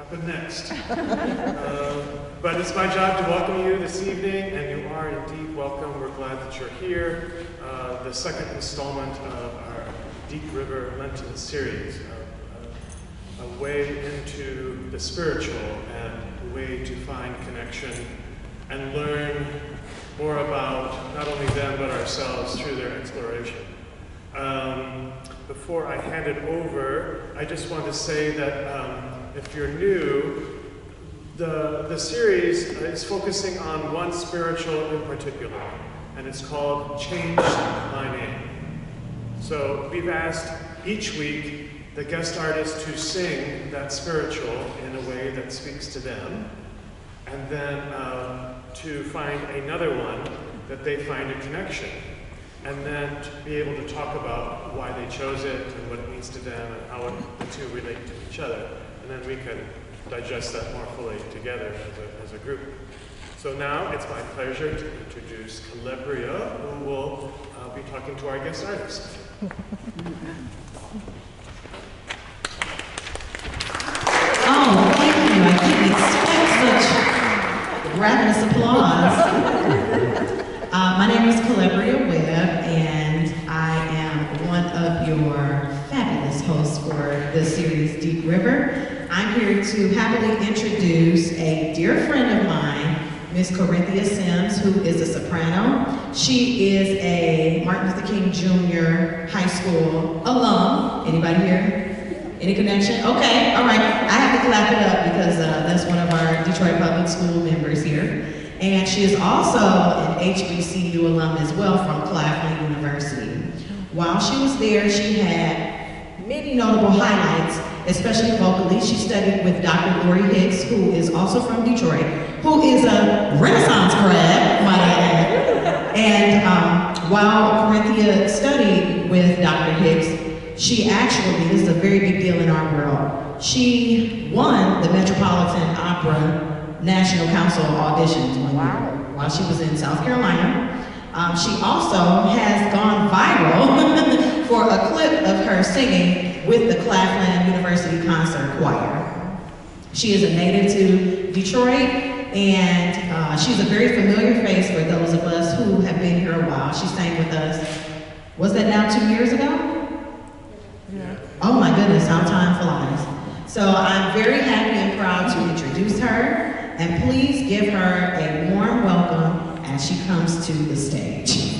happen next. But it's my job to welcome you this evening, and you are indeed welcome. We're glad that you're here. The second installment of our Deep River Lenten series, a way into the spiritual and a way to find connection and learn more about not only them but ourselves through their exploration. Before I hand it over, I just want to say that if you're new, the series is focusing on one spiritual in particular, and it's called Change My Name. So we've asked each week the guest artist to sing that spiritual in a way that speaks to them, and then to find another one that they find a connection, and then to be able to talk about why they chose it and what it means to them and how the two relate to each other. And then we can digest that more fully together as a group. So now it's my pleasure to introduce Calebria, who will be talking to our guest artist. Oh, thank you. I didn't expect such ravenous applause. My name is Calebria Webb, and I am one of your fabulous hosts for the series Deep River. I'm here to happily introduce a dear friend of mine, Miss Corinthia Sims, who is a soprano. She is a Martin Luther King Jr. High School alum. Anybody here? Any connection? Okay, all right. I have to clap it up because that's one of our Detroit Public School members here. And she is also an HBCU alum as well from Claflin University. While she was there, she had many notable highlights, especially vocally. She studied with Dr. Lori Hicks, who is also from Detroit, who is a Renaissance grad, might I add. And while Corinthia studied with Dr. Hicks, she actually, this is a very big deal in our world, she won the Metropolitan Opera National Council auditions one year while she was in South Carolina. She also has gone viral for a clip of her singing with the Claflin University Concert Choir. She is a native to Detroit, and she's a very familiar face for those of us who have been here a while. She sang with us, was that now 2 years ago? Yeah. Oh my goodness, how time flies. So I'm very happy and proud to introduce her, and please give her a warm welcome as she comes to the stage.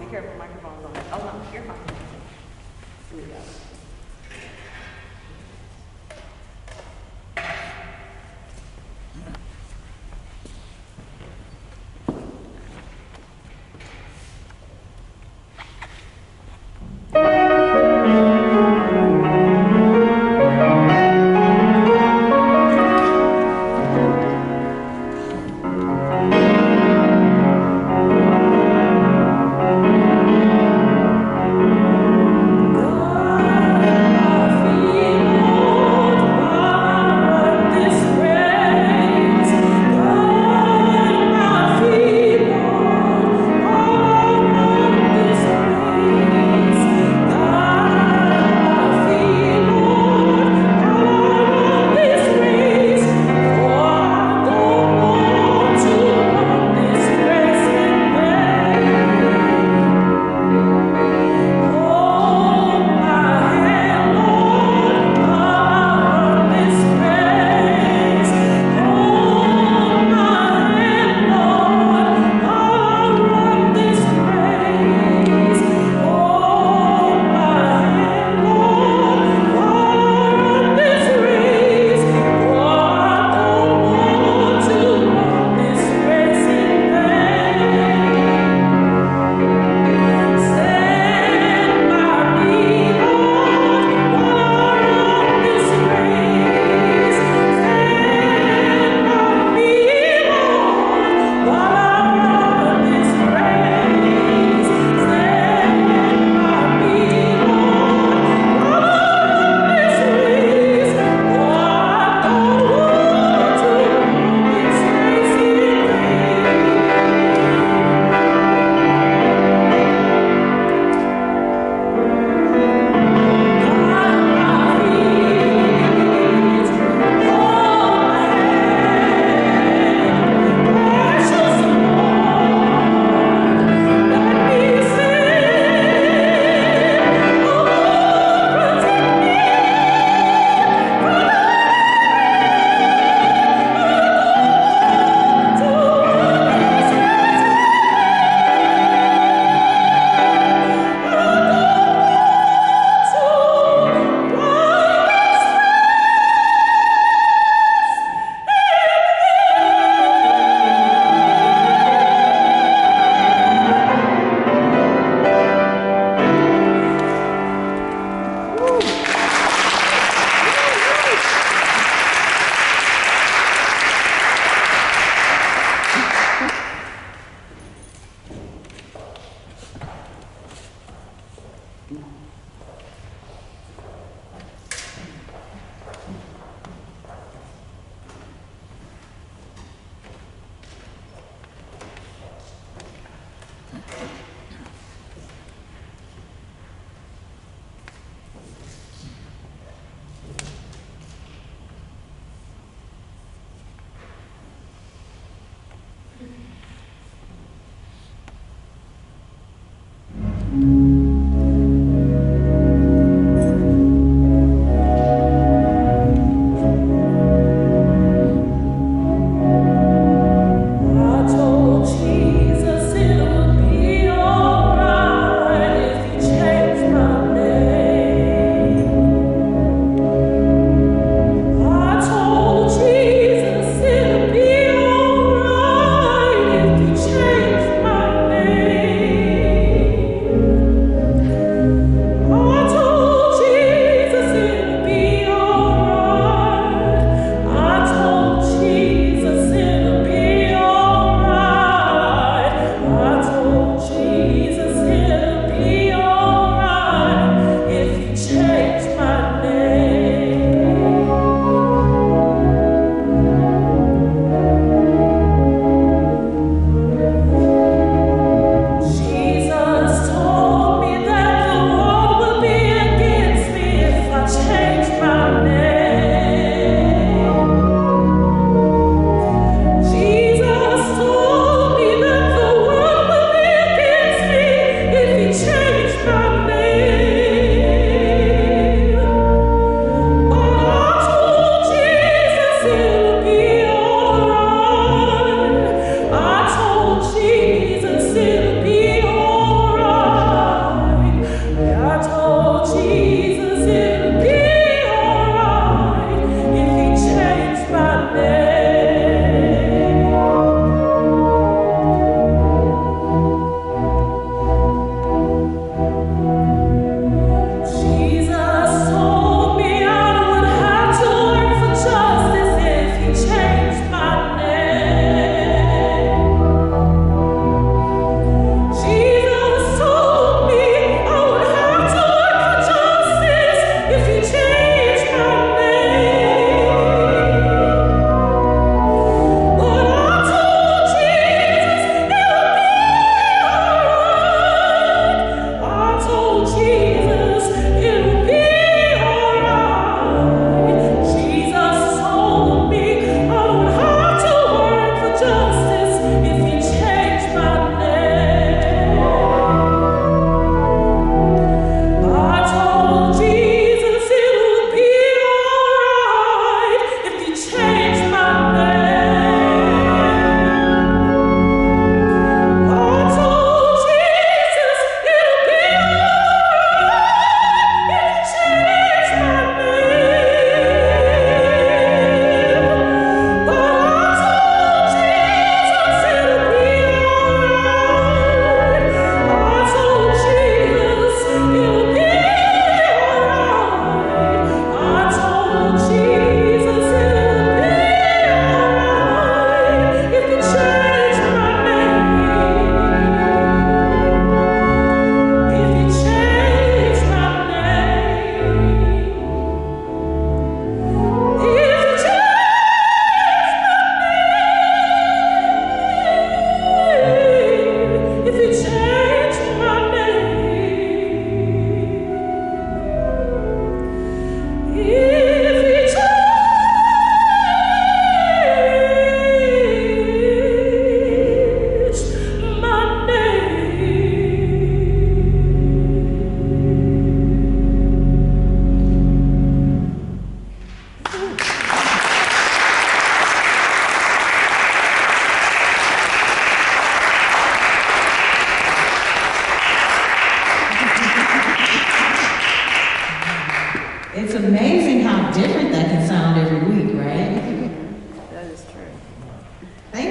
Be careful, microphone's on. Oh no, you're fine.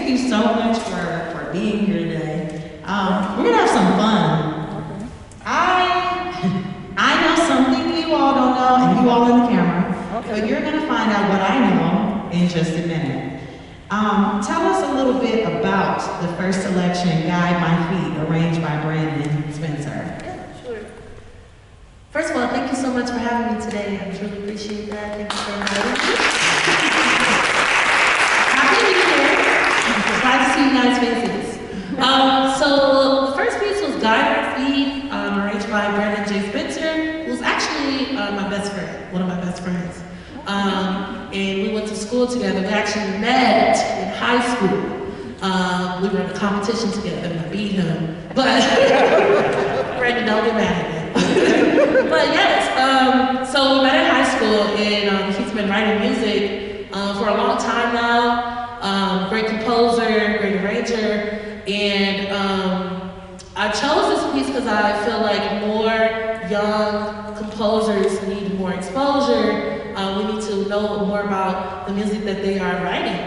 you so much for being here today. We're gonna have some fun. I know something you all don't know, and you all in the camera, but you're gonna find out what I know in just a minute. Tell us a little bit about the first selection, Guide My Feet, arranged by Brandon Spencer. Yeah, sure. First of all, thank you so much for having me today. I truly appreciate that. Thank you for inviting me. Happy New Year. Glad to see you guys' faces. So the first piece was Guide My Feet, arranged by Brandon J. Spencer, who's actually my best friend, one of my best friends. And we went to school together. We actually met in high school. We were in a competition together and I beat him. But Brandon, don't get mad at me. But yes, so we met in high school and he's been writing music for a long time now. Great composer, great arranger. And I chose this piece because I feel like more young composers need more exposure. We need to know more about the music that they are writing.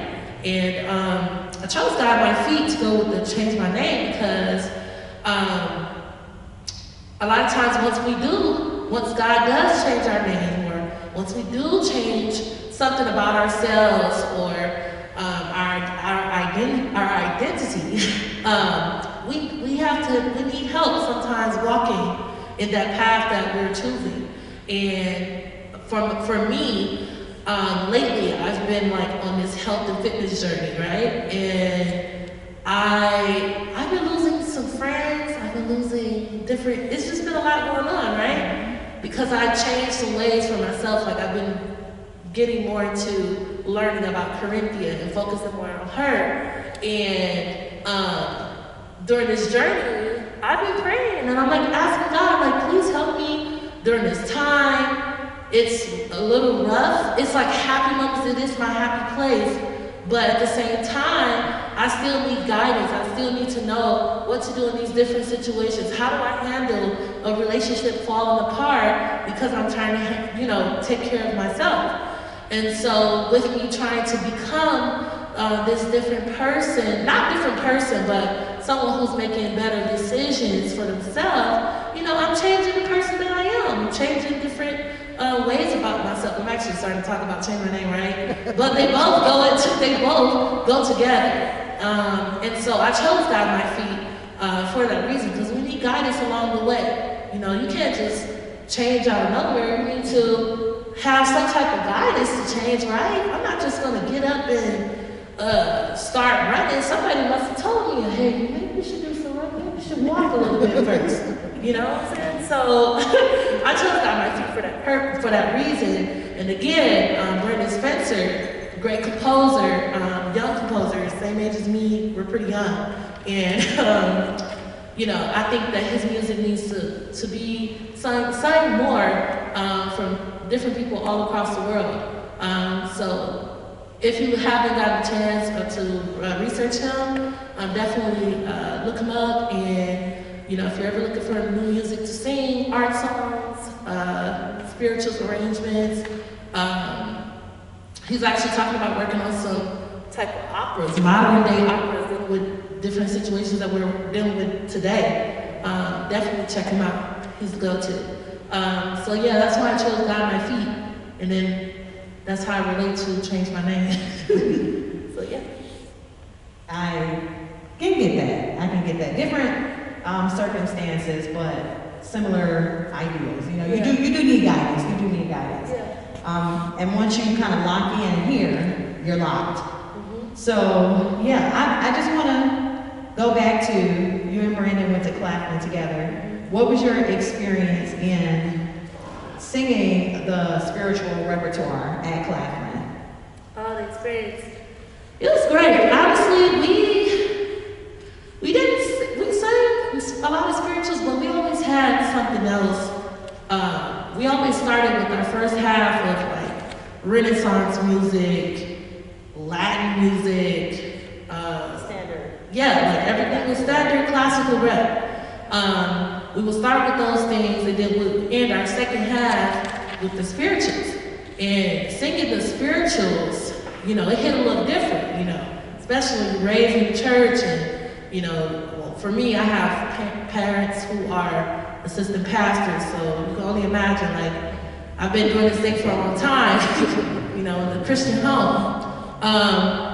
And I chose Guide My Feet to go with the Change My Name because a lot of times once God does change our name, or once we do change something about ourselves or our identity, we need help sometimes walking in that path that we're choosing. And for me, lately I've been like on this health and fitness journey, right? And I've been losing some friends, I've been losing it's just been a lot going on, right? Because I changed some ways for myself, like I've been getting more into learning about Corinthia and focusing more on her. And during this journey, I've been praying and I'm like asking God, I'm like, please help me during this time. It's a little rough. It's like happy moments, it is my happy place. But at the same time, I still need guidance. I still need to know what to do in these different situations. How do I handle a relationship falling apart because I'm trying to, take care of myself? And so with me trying to become this different person, not different person, but someone who's making better decisions for themselves, I'm changing the person that I am. I'm changing different ways about myself. I'm actually starting to talk about changing my name, right? But they both go together. And so I chose Guide My Feet for that reason, because we need guidance along the way. You can't just change out of nowhere. You need to have some type of guidance to change, right? I'm not just gonna get up and start running. Somebody must have told me, hey, maybe you should do some running. Maybe you should walk a little bit first. You know what I'm saying? So I chose Guide My Feet for that reason. And again, Brandon Spencer, great composer, young composer, same age as me, we're pretty young. And I think that his music needs to be sung more from different people all across the world. So if you haven't gotten a chance to research him, definitely look him up. And if you're ever looking for new music to sing, art songs, spirituals, arrangements, he's actually talking about working on some type of operas, modern day operas dealing with different situations that we're dealing with today. Definitely check him out. He's the go-to. So yeah, that's why I chose Guide My Feet. And then that's how I relate to Change My Name. So yeah. I can get that. I can get that. Different circumstances, but similar ideals. You do need guidance. You do need guidance. Yeah. And once you kind of lock in here, you're locked. Mm-hmm. So yeah, I just want to go back to you and Brandon went to Claflin together. What was your experience in singing the spiritual repertoire at Claflin? Oh, the experience. It was great. Honestly, we sang a lot of spirituals, but we always had something else. We always started with our first half of like Renaissance music, Latin music, standard. Yeah, like everything was standard classical rap. We will start with those things, and then we'll end our second half with the spirituals. And singing the spirituals, it hit a little different, especially raised in the church, and well, for me, I have parents who are assistant pastors, so you can only imagine, like, I've been doing this thing for a long time, in the Christian home.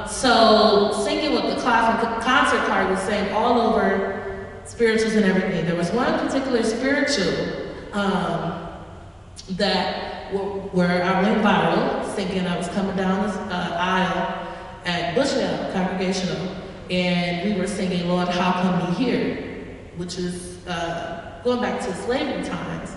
So singing with the concert choir was sang all over spirituals and everything. There was one particular spiritual where I went viral singing. I was coming down this aisle at Bushnell Congregational, and we were singing, Lord, how come we here? Which is going back to slavery times.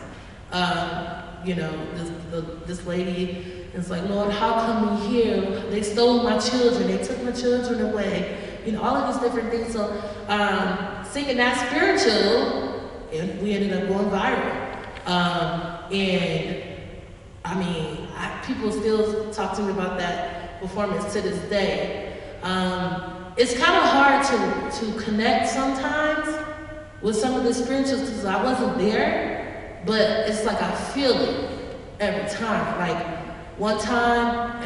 This lady is like, Lord, how come we here? They stole my children, they took my children away. All of these different things. So singing that spiritual, and we ended up going viral. People still talk to me about that performance to this day. It's kind of hard to connect sometimes with some of the spirituals because I wasn't there, but it's like I feel it every time. Like one time,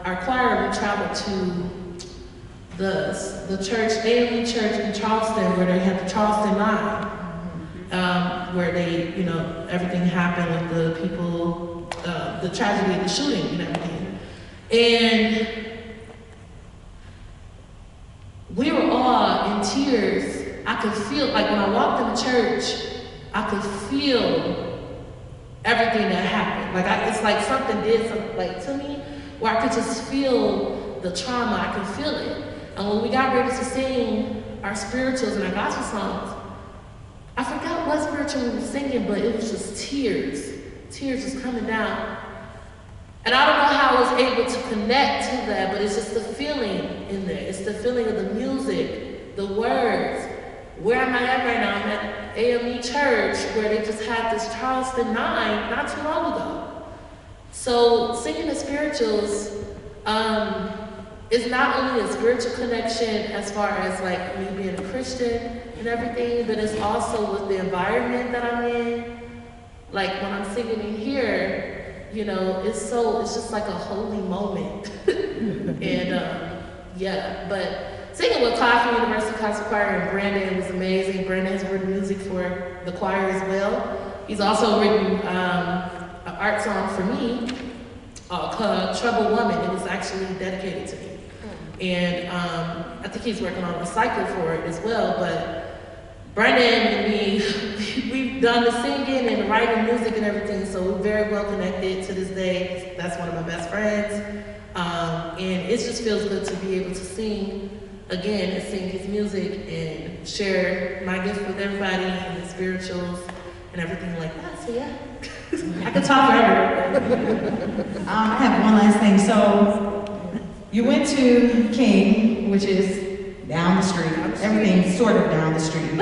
our choir, we traveled to the church, AME church in Charleston, where they had the Charleston Line, where they, everything happened with the people, the tragedy of the shooting and everything. And we were all in tears. I could feel, like when I walked in the church, I could feel everything that happened. Like it's like something did something like to me, where I could just feel the trauma. I could feel it. And when we got ready to sing our spirituals and our gospel songs, I forgot what spiritual we were singing, but it was just tears. Tears just coming down. And I don't know how I was able to connect to that, but it's just the feeling in there. It's the feeling of the music, the words. Where am I at right now? I'm at AME Church, where they just had this Charleston 9 not too long ago. So singing the spirituals is not only a spiritual connection as far as like me being a Christian and everything, but it's also with the environment that I'm in. Like when I'm singing in here, it's just like a holy moment. And but singing with Coffee University Concert Choir and Brandon was amazing. Brandon has written music for the choir as well. He's also written an art song for me called Troubled Woman. It was actually dedicated to me. And I think he's working on a recycle for it as well. But Brandon and me, we've done the singing and the writing music and everything, so we're very well connected to this day. That's one of my best friends. And it just feels good to be able to sing again and sing his music and share my gift with everybody and the spirituals and everything like that. So yeah, I could talk forever. I have one last thing. So you went to King, which is down the street. Everything's sort of down the street,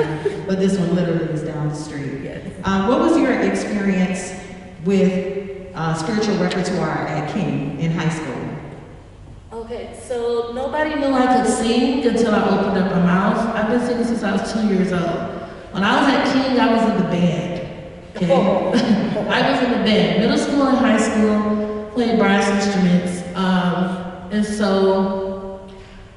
but this one literally is down the street. Yes. What was your experience with spiritual repertoire at King in high school? Okay, so nobody knew I could sing until I opened up my mouth. I've been singing since I was 2 years old. When I was at King, I was in the band. Okay? I was in the band, middle school and high school, playing brass instruments. And so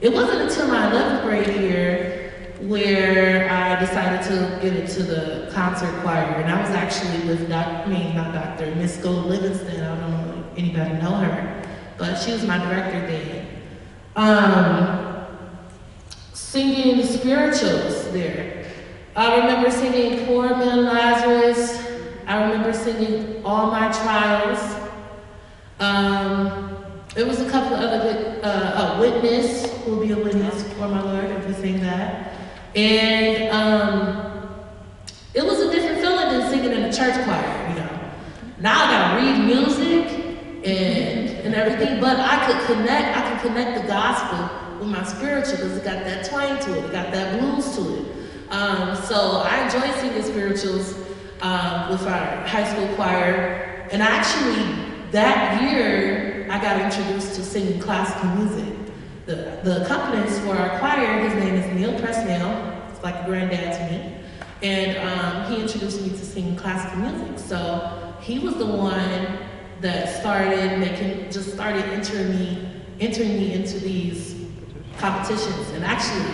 it wasn't until my 11th grade year where I decided to get into the concert choir. And I was actually with Miss Gold Livingston. I don't know if anybody know her, but she was my director then. Singing the spirituals there. I remember singing Poor Man Lazarus. I remember singing All My Trials. There was a couple of other Witness, Will Be a Witness for My Lord, if we sing that. And it was a different feeling than singing in a church choir, Now I gotta read music and everything, but I could connect the gospel with my spiritual because it got that twang to it, it got that blues to it. So I enjoyed singing spirituals with our high school choir, and actually that year I got introduced to singing classical music. The accompanist for our choir, his name is Neil Presnell. It's like a granddad to me. And he introduced me to singing classical music. So he was the one that started entering me into these competitions. And actually,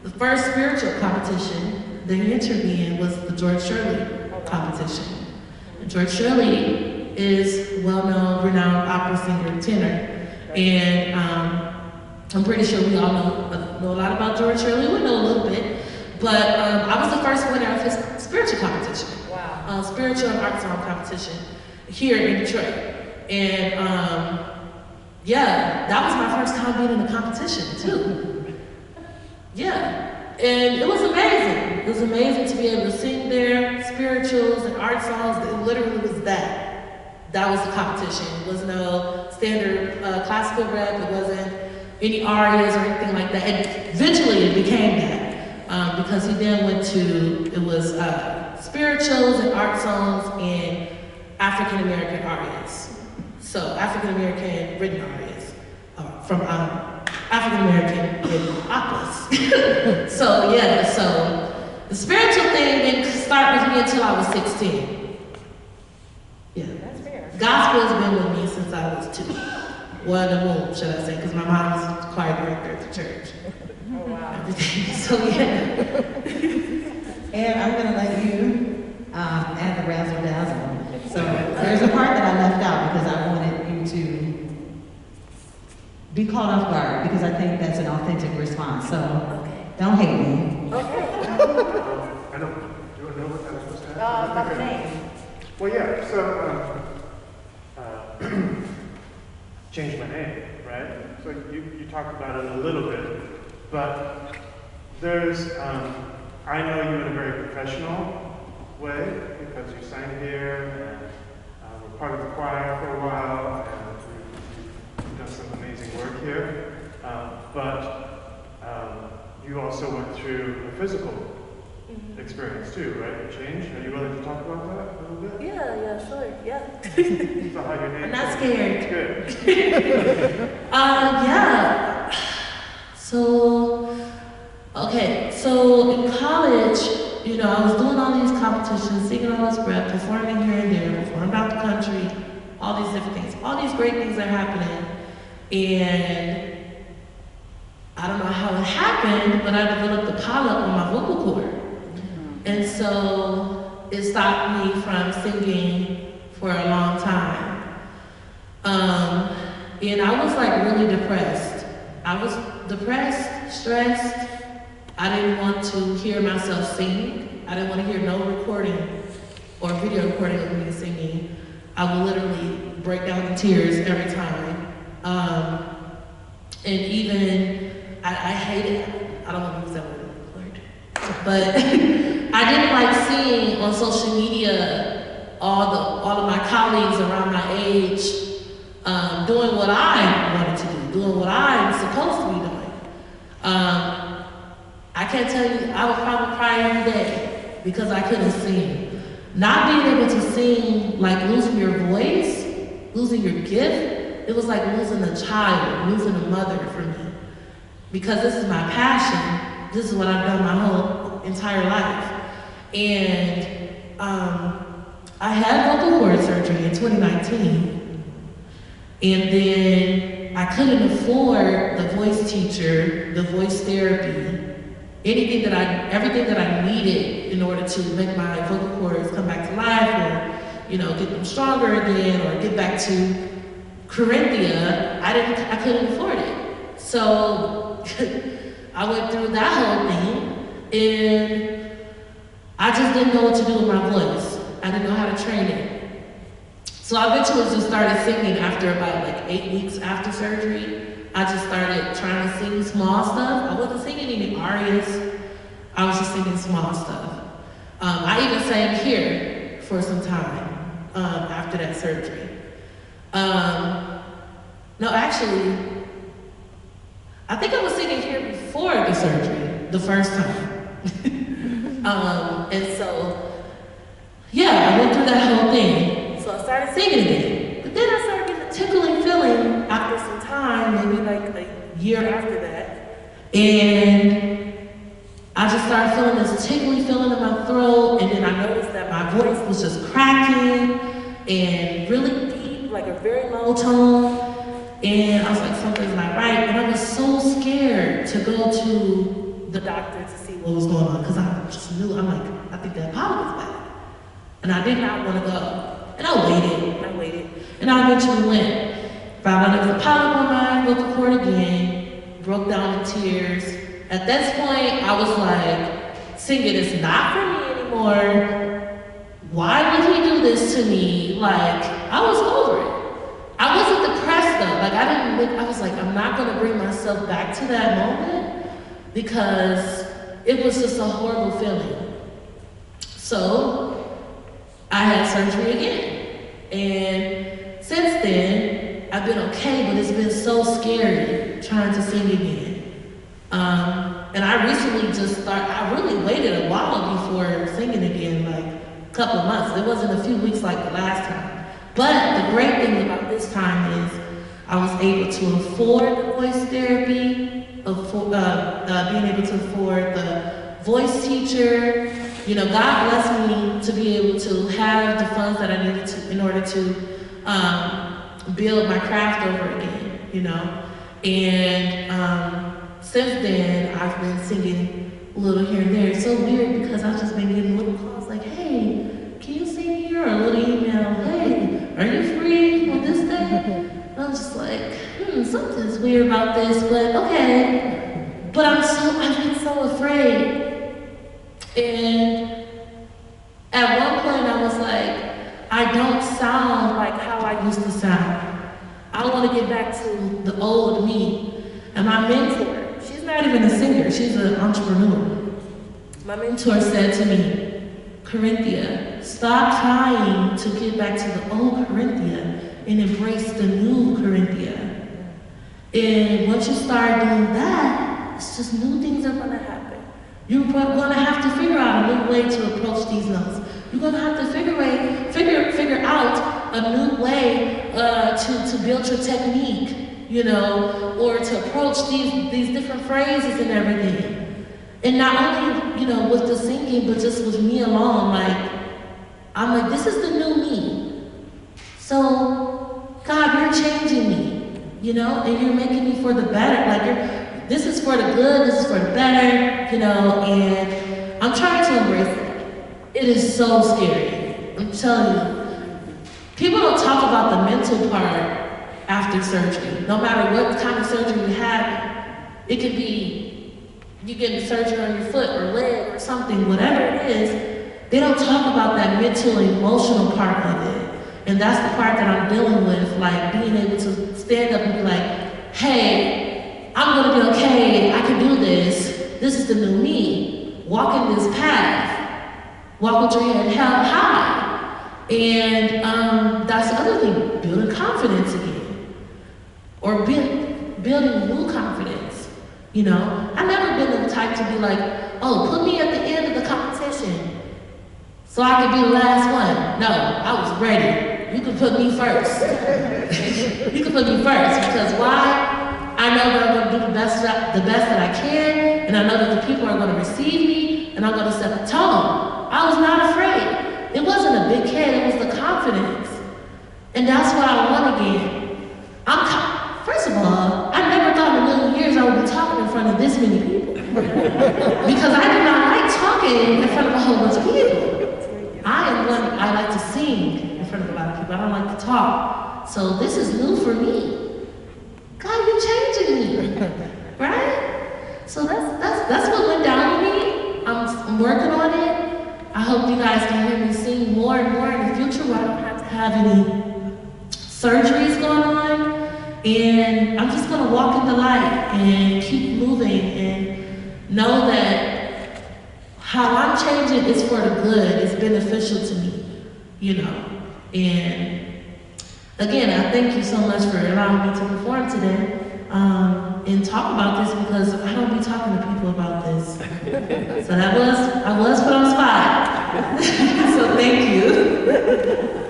the first spiritual competition that he entered me in was the George Shirley competition. And George Shirley is well-known, renowned opera singer, tenor. And I'm pretty sure we all know a lot about George Shirley. We know a little bit. But I was the first winner of his spiritual competition. Wow. Spiritual and art song competition here in Detroit. And yeah, that was my first time being in a competition too. Yeah, and it was amazing. It was amazing to be able to sing there, spirituals and art songs. It literally was that. That was the competition. It was no standard classical rap. It wasn't any arias or anything like that. And eventually it became that. Because he then went to, it was spirituals and art songs and African American arias. So African American written arias from African American written operas. So yeah, so the spiritual thing didn't start with me until I was 16. Yeah. That's fair. Gospel has been with me since I was 2. Well, in the womb, should I say, because my mom was choir director at the church. Oh, wow. So yeah. And I'm gonna let you add the razzle dazzle. So there's a part that I left out because I wanted you to be caught off guard because I think that's an authentic response. So don't hate me. Okay. I don't, do you know what I was supposed to ask? About the name. Well, yeah, so, change my name, right? So you talked about it a little bit, but there's, I know you in a very professional way because you sang here and were part of the choir for a while and you've done some amazing work here. But you also went through a physical experience too, right? A change. Are you willing to talk about that a little bit? Yeah, sure, yeah. So how your name I'm not scared. Good. Yeah. So, okay, so in college, you know, I was doing all these competitions, singing all this rap, performing here and there, performing about the country, all these different things. All these great things are happening. And I don't know how it happened, but I developed a polyp on my vocal cord. And so it stopped me from singing for a long time. And I was like really depressed. I was depressed, stressed. I didn't want to hear myself sing. I didn't want to hear no recording or video recording of me singing. I would literally break down in tears every time. And even, I hated, I don't want to use that word, but I didn't like seeing on social media all of my colleagues around my age doing what I wanted to do, doing what I'm supposed to be doing. I can't tell you, I would probably cry every day because I couldn't sing. Not being able to sing, like losing your voice, losing your gift, it was like losing a child, losing a mother for me. Because this is my passion, this is what I've done my whole entire life. And I had vocal cord surgery in 2019. And then I couldn't afford the voice teacher, the voice therapy, everything that I needed in order to make my vocal cords come back to life or, you know, get them stronger again or get back to Corinthia. I couldn't afford it. So I went through that whole thing and I just didn't know what to do with my voice. I didn't know how to train it. So I eventually just started singing after about like 8 weeks after surgery. I just started trying to sing small stuff. I wasn't singing any arias. I was just singing small stuff. I even sang here for some time after that surgery. No, actually, I think I was singing here before the surgery, the first time. And so, yeah, I went through that whole thing. So I started singing again. But then I started getting a tickling feeling after some time, maybe like a year after that. And I just started feeling this tickly feeling in my throat, and then I noticed that my voice was just cracking and really deep, like a very low tone. And I was like, something's not right. And I was so scared to go to the doctor to see what was going on, because I just knew, I'm like, I think that polyp is bad. And I did not want to go. And I waited, and I eventually went. Found out there was a polyp on my vocal cord again, broke down in tears. At this point, I was like, singing is not for me anymore. Why would he do this to me? Like, I was over it. I wasn't depressed though. Like, I was like, I'm not gonna bring myself back to that moment because it was just a horrible feeling. So, I had surgery again. And since then, I've been okay, but it's been so scary trying to sing again. And I recently I really waited a while before singing again, like a couple of months. It wasn't a few weeks like the last time. But the great thing about this time is I was able to afford the voice therapy, being able to afford the voice teacher. You know, God blessed me to be able to have the funds that I needed to in order to build my craft over again, you know. And since then, I've been singing a little here and there. It's so weird because I've just been getting little calls like, hey, can you sing here? Or a little email, hey, are you free on this day? And I'm just like, something's weird about this, but okay. But I've been so afraid. And at one point I was like, I don't sound like how I used to sound. I want to get back to the old me. And my mentor, she's not even a singer, she's an entrepreneur. My mentor said to me, Corinthia, stop trying to get back to the old Corinthia and embrace the new Corinthia. And once you start doing that, it's just new things are gonna happen. You're gonna have to figure out a new way to approach these notes. You're gonna have to figure out a new way to build your technique, you know, or to approach these different phrases and everything. And not only, you know, with the singing, but just with me alone, like, I'm like, this is the new me. So, God, you're changing me, you know, and you're making me for the better. Like, this is for the good, this is for the better, you know, and I'm trying to embrace it. It is so scary, I'm telling you. People don't talk about the mental part after surgery. No matter what kind of surgery you have, it could be you getting surgery on your foot or leg or something, whatever it is, they don't talk about that mental, emotional part of it. And that's the part that I'm dealing with, like being able to stand up and be like, hey, I'm gonna be okay, I can do this. This is the new me, walking this path. Walk with your head held high. And that's the other thing, building confidence again. Or building new confidence. You know, I've never been the type to be like, oh, put me at the end of the competition so I could be the last one. No, I was ready. You can put me first. You can put me first, because why? I know that I'm gonna do the best that I can, and I know that the people are gonna receive me, and I'm gonna set the tone. I was not afraid. It wasn't a big head, it was the confidence. And that's what I want again. First of all, I never thought in a million years I would be talking in front of this many people. Because I do not like talking in front of a whole bunch of people. I like to sing in front of a lot of people. I don't like to talk. So this is new for me. God, you're changing me, right? So that's what went down with me. I'm working on it. I hope you guys can hear me sing more and more in the future where I don't have to have any surgeries going on. And I'm just gonna walk in the light and keep moving and know that how I'm changing is for the good, it's beneficial to me, you know. And again, I thank you so much for allowing me to perform today and talk about this, because I don't be talking to people about this. So I was put on the spot. So thank you.